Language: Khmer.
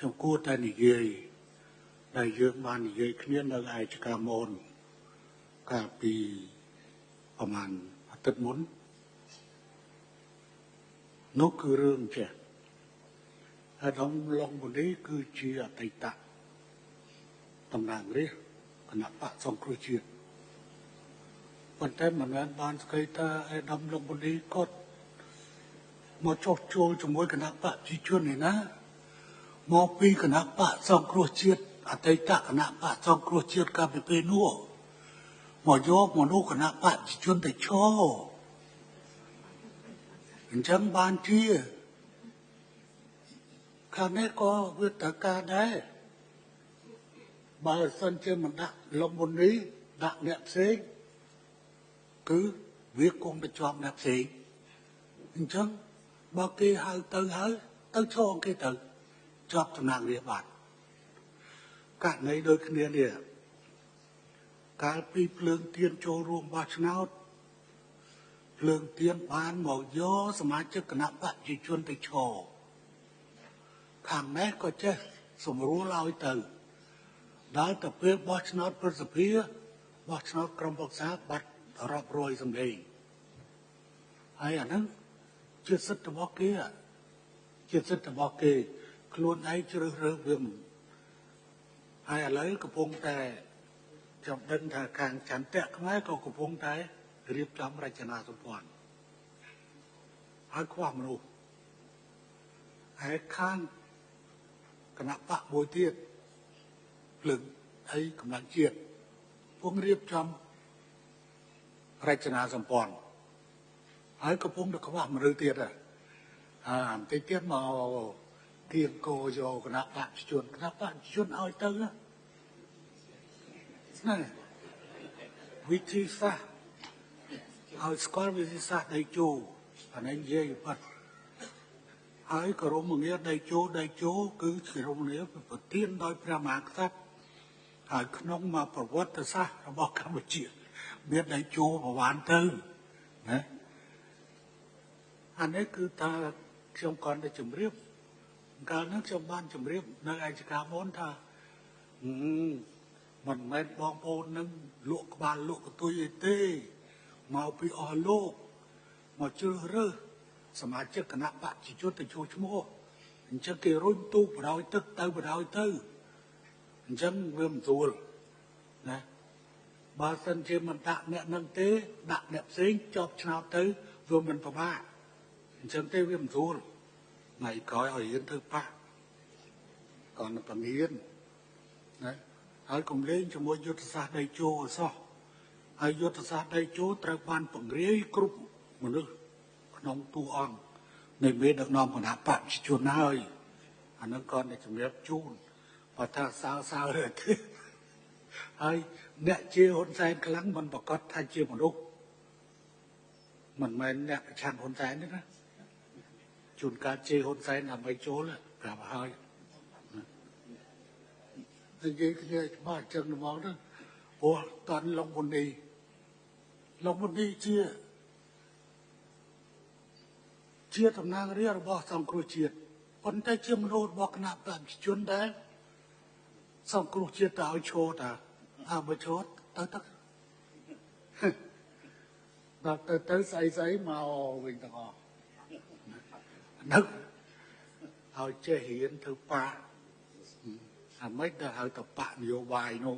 ខ្ញុំគួរតែនិយាយដែលយើងបាននិយាយគ្នានៅឯចកាមនកាលពីប្រហែលអាទិត្យមុននោះគឺរឿងចេះអាដាមឡុងបូនីគឺជាអតីតតំណាងរាស្ត្រគណៈបកសង្គ្រោះជាតិប៉ុន្តែមិនមែនបានស្គាល់ថាអាដាមឡុងបូនីគាត់មកចុះចូលជាមួយគណៈបកប្រជាជននេះណាមកពីគណៈបកសង្គ្រោះជាតិអតីតគណៈបកសង្គ្រោះជាតិកាលពីពេលនោះមកយកមនុស្សគណៈបកប្រជាជនទៅឈរអញ្ចឹងបានជាខាងនេះក៏វាតការដែរបើសិនជាមិនដាក់លំមុននេះដាក់អ្នកផ្សេងគឺវាគង់ទៅជាប់អ្នកផ្សេងអញ្ចឹងបើគេហៅទៅហើយទៅឈរគេទៅជាប់តំណាងរាស្ត្របាត់ករណីដូចគ្នានេះកាលពីភ្លើងទៀនចូលរួមបោះឆ្នោតភ្លើងទៀនបានមកយកសមាជិកគណៈបកប្រជាជនទៅឈរខាងនេះក៏ចេះសម្រួលឲ្យទៅដល់ទៅពេលបោះឆ្នោតប្រសិទ្ធភាពបោះឆ្នោតក្រុមប្រឹក្សាបាត់រាប់រយសម្លេងហើយអាហ្នឹងជាសិទ្ធិរបស់គេជាសិទ្ធិរបស់គេខ្លួនឯងជ្រើសរើសវាមិនហើយឥឡូវកំពុងតែចាំដឹងថាខាងចន្ទៈខ្មែរក៏កំពុងតែរៀបចំរចនាសម្ព័ន្ធហើយខ្វះមនុស្សហើយខាងគណៈបកមួយទៀតភ្លើងអីកម្លាំងជាតិកំពុងរៀបចំរចនាសម្ព័ន្ធហើយកំពុងតែខ្វះមនុស្សទៀតបន្តិចទៀតមកគៀងគោយកគណៈបកប្រជាជនឲ្យទៅណាវិធីសាស្ត្រឲ្យស្គាល់វិធីសាស្ត្រដៃជោអានេះនិយាយបាត់ហើយក៏រមងារដៃជោគឺជារមងារប្រទានដោយព្រះមហាក្សត្រហើយក្នុងមកប្រវត្តិសាស្ត្ររបស់កម្ពុជាមានដៃជោប្រវត្តិទៅណាអានេះគឺថាខ្ញុំគាត់ទៅជម្រាបកាលនោះខ្ញុំបានជម្រាបនៅឯចកាមុនថាមិនមែនបងប្អូននឹងលក់ក្បាលលក់កន្ទុយអីទេមកពីអស់លោកមកជ្រើសរើសសមាជិកគណៈបកប្រជាជនទៅចូលឈ្មោះអញ្ចឹងគេរុញទូបដោយទឹកទៅបដោយទៅអញ្ចឹងវាមិនស្រួលណាបើសិនជាមិនដាក់អ្នកនឹងទេដាក់អ្នកផ្សេងជាប់ឆ្នោតទៅវាមិនប្រមាថអញ្ចឹងទេវាមិនស្រួលថ្ងៃក្រោយឲ្យរៀនធ្វើប៉ះក៏នឹងបង្រៀនណាហើយកុំលេងជាមួយយុទ្ធសាស្ត្រដៃជោអសោះហើយយុទ្ធសាស្ត្រដៃជោត្រូវបានបង្រៀនគ្រប់មនុស្សក្នុងទូអង្គនៃមេដឹកនាំគណៈបកប្រជាជនហើយអានឹងក៏នៃជំរាបជូនបើថាសើទេហើយអ្នកជាហ៊ុនសែនខ្លាំងមិនប្រកាសថាជាមនុស្សមិនមែនអ្នកប្រឆាំងហ៊ុនសែនទេណាជួនកាលជេរហ៊ុនសែនដើម្បីចូលប្រាប់ហើយនិយាយគ្នាច្បាស់ចឹងហ្មងណាព្រោះតន់ឡុងមុននេះជាតំណាងរាស្ត្ររបស់សង្គ្រោះជាតិប៉ុន្តែជាមនុស្សរបស់គណៈបកប្រជាជនដែរសង្គ្រោះជាតិទៅឲ្យឈរតាបើឈរទៅដល់ទៅស្អីមកវិញទាំងអស់នឹកឲ្យចេះរៀនធ្វើប៉ាអាមិនទៅហៅតបៈនយោបាយនោះ